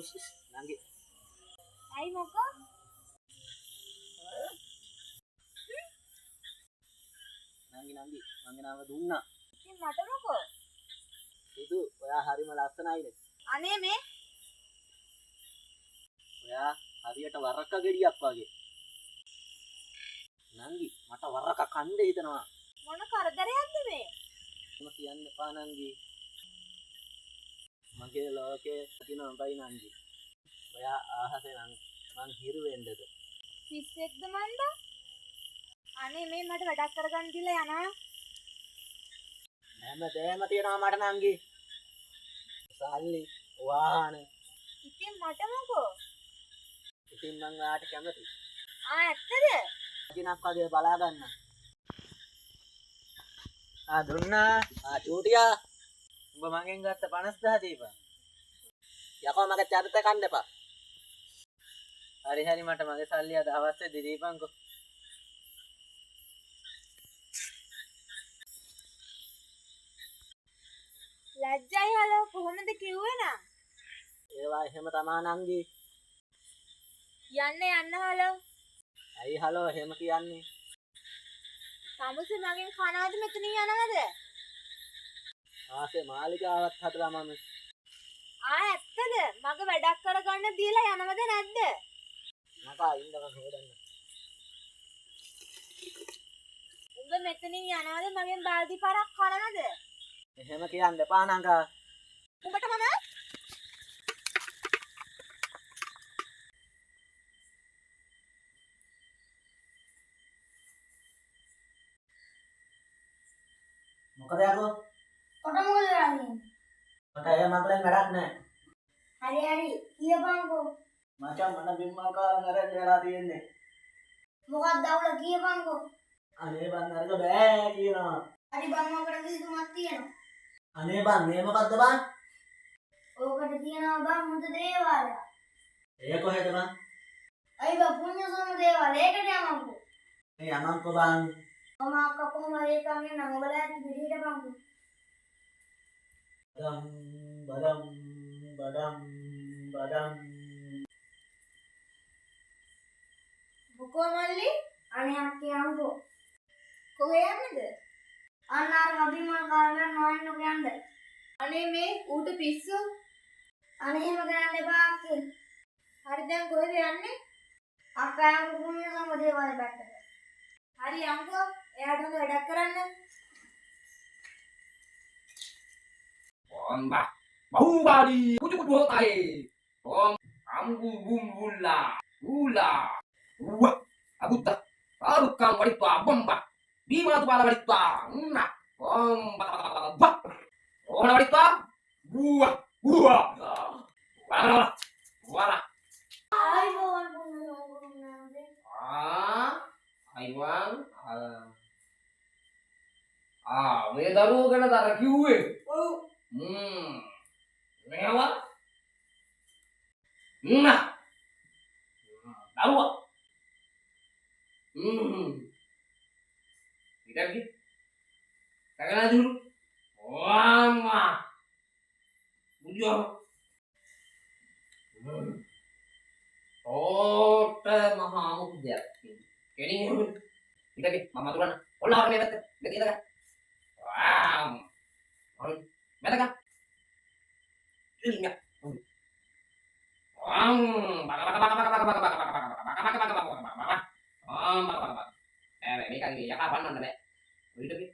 Nanggi. Ai මොකෝ? Nanggi. Mangge nama dunna. ඉතින් මට මොකෝ? Itu ඔයා හරිම ලස්සනයිද? අනේ මේ ඔයා හරියට වරක ගෙඩියක් වගේ. නංගි මට වරක කණ්ඩ හිතනවා. මොන කරදරයක්ද මේ? මම කියන්න එපා නංගි. මගේ ලෝකේ තිනොබයි නංගි. ඔයා ආහසේ නම් මං හිරු වෙන්නද? පිස්සෙක්ද මන්ද? අනේ මේ මට වැඩක් කරගන්න කියලා යනවා. හැමදේම තියනවා මට නංගි. සල්ලි වාහන. ඉතින් මට මොකෝ? ඉතින් මං ඔයාට කැමතියි. ඇත්තද? අදිනක් වගේ බලා ගන්න. දුන්නා. චූටියා. උඹ මගෙන් ගත්ත 50000 දීපන්. යකෝ මගේ චරිත කන්න එපා. හරි මට මගේ සල්ලි අද අවශ්‍ය දීපන්කෝ. ලැජ්ජයි හලෝ කොහොමද කිව්වේ නම්? ඒවා එහෙම තමා නංගි. යන්න හලෝ. ඇයි හලෝ එහෙම කියන්නේ? සමුසේ මගෙන් කනවද මෙතනින් යනවද? ආසේ මාලිකාවත් හදලා මම. ඇත්තද? මගේ වැඩක් කරගන්න දීලා යනවද නැද්ද? නකා ඉන්නකම් හොදන්න. උඹ මෙතනින් යනවද මගෙන් බාල්දි පාරක් කනවද? එහෙම කියන්න එපා නංගා. උඹට මම මොකද යකෝ? කොට මොකද කරන්නේ? මට ඒ මගලෙන් වැඩක් නැහැ. හරි කියපන්කෝ. මචං මට බිම්මල් කාලා නරෙන් වෙලා තියෙන්නේ. මොකක්ද අවුල කියපන්කෝ. අනේ බං අරක බෑ කියනවා. හරි බං මොකට කිසිමක් තියෙනවා. අනේ බං මේ මොකද්ද බං? ඕකට තියෙනවා බං මුද දේවාලය. ඒ කොහෙද බං? අයි බං පුණ්‍ය සෝම දේවාලය. ඒකට යමන්කෝ. මේ යමන්කෝ බං. මම අක්කා කොහොම ඒකන් එන්න උඹලා ඇති පිටිහිට බංකෝ. බඩම් මොකෝ මල්ලි? අනේ අක්කේ යමකෝ. කොහේ යන්නද? අන්නාර අභිමාන කාලෙන් නොයන්න කියන්නේ. අනේ මේ ඌට පිස්සු. අනේ එහෙම කරන්න එපා අක්කේ. හරි දැන් කොහෙද යන්නේ? අක්කා යමු පුණ්‍ය සෝම දේවාලය පැත්තට. හරි යමුකෝ. එයාට හොඳ වැඩක් කරන්න. Bomba, Baumbali, kucu-kucu hotai. Bom, ambu bumbula, ula, uwa, abuta, alukang walita, bomba, bima tu bala walita, na, bomba, bah, ona walita, buah, wala. ආයිබෝන් පුණ්‍ය සෝම නේද? Aiwan, මේ දරුවෝ ගැන තර කිව්වේ. ඔව්. මේවා දරුවා ඉතින් කගලා දුරු වාම්මා බුජෝ ඕට මහා මුද්දයක් කෙනින් ඉතින් මම තුරන ඔල්ලාර මේ පැත්ත මෙතන වාම් හරි මෙතන ඉන්න මේක යකා පන්නන්න බෑ ඔයිට බි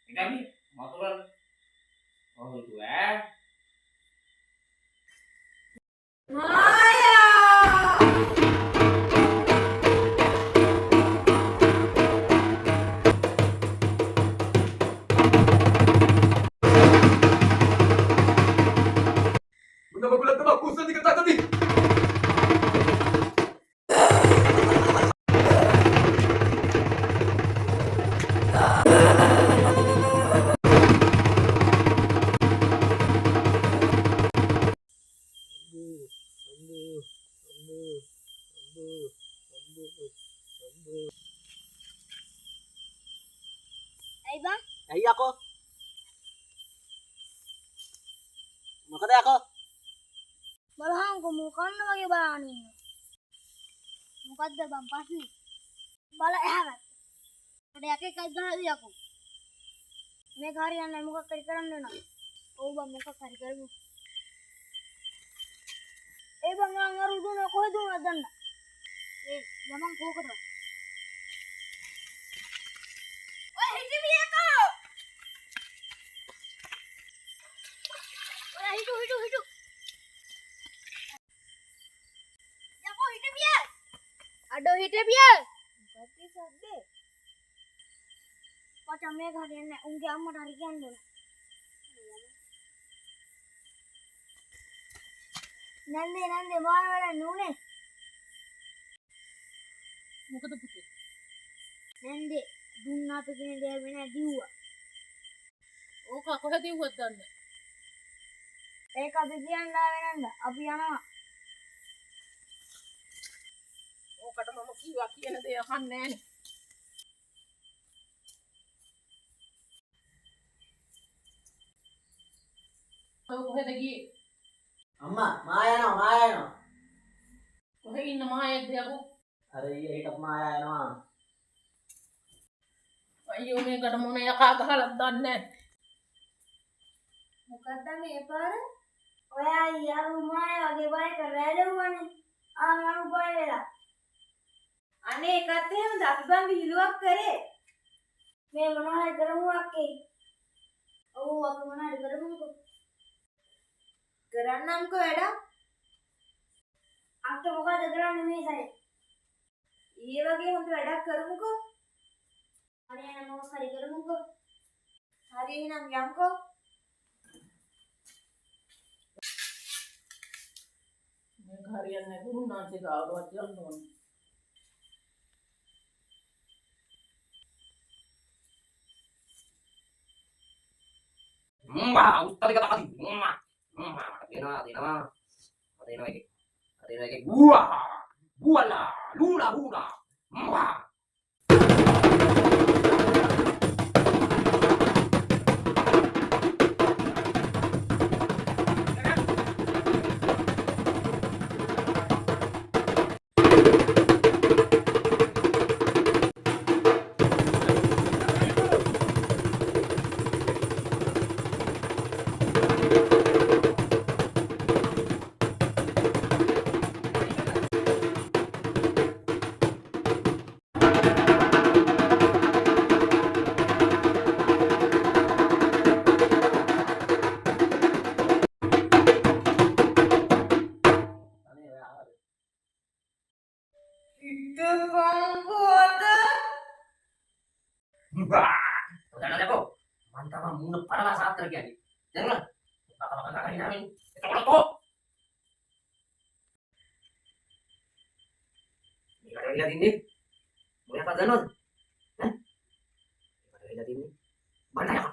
ඉතින් මතුරන් ඔහුතු ඇයි බං? ඇයි යකෝ? මොකද යකෝ? බලහන්කෝ මෝ කන්න වගේ බලන්න ඉන්න. මොකද්ද බං පස්සේ? බල එහාට. මට යකේ කල් ගහලා යකෝ. මේ කාර්යයන් මොකක් හරි කරන්න වෙනවා. ඔව් බං මොකක් හරි කරමු. ඒ බං අර උඩුන කොහෙද උනද දන්න? ඒ යමන් කෝකටද? ඔය හිටියකෝ. ඔය හිටු. යකෝ හිටිය. අඩෝ හිටිය. මොකක්ද සද්දේ? පචා මේ කාර්යයන් උන්ගේ අම්මට හරි කියන්න ඕන. නන්දේ මොන වැඩ නුනේ? මොකද පුතේ? නන්දේ දුන්නාට කියන දේ වෙන දිව්වා. ඕක කොහෙද ඉවුවත් දන්නේ? ඒක අපි කියන්න ආවේ නන්ද. අපි යනවා. ඕකට මම කිව්වා කියන දේ අහන්නේ නැහැ. ඔය කොහෙද ගියේ? අම්මා මායා යනවා. කොහෙ ඉන්න මායෙක්ද යකෝ? අර ඊයේ හිටපු මායා යනවා. අයියෝ මේකට මොන යකා ගහලත් දන්නේ නැහැ. මොකක්ද මේ පාර? ඔයා යාළු මායා වගේ බය කරලාලුවනේ. ආ මම බය වෙලා. අනේ ඒකත් එහෙමද අපි බං විහිළුවක් කරේ. මේ මොනවා හරි කරමු අක්කේ. ඔව් අපි මොනවා හරි කරමුකෝ. කරන්නම්කෝ වැඩ. අක්ක මොකද කරන්නේ මේ සැරේ? ඊයේ වගේ හොඳ වැඩක් කරමුකෝ. හරි එහෙනම් මොකක් හරි කරමුකෝ. හරි එහෙනම් යම්කෝ. මේක හරියන්නේ නැහැ. ගුරුනාන්සේ ගාවට යන්න ඕනේ. උත්තර එක තමයි. දෙනවා එකේ. බුවලා ලූලා. Udah kok. Mantap mulut parah saat terjadi. Jangan. Kata-kata ini amin. Itu kok. Lihat ini. Boleh apa Zanon? Hah? Lihat ini. Mana ya?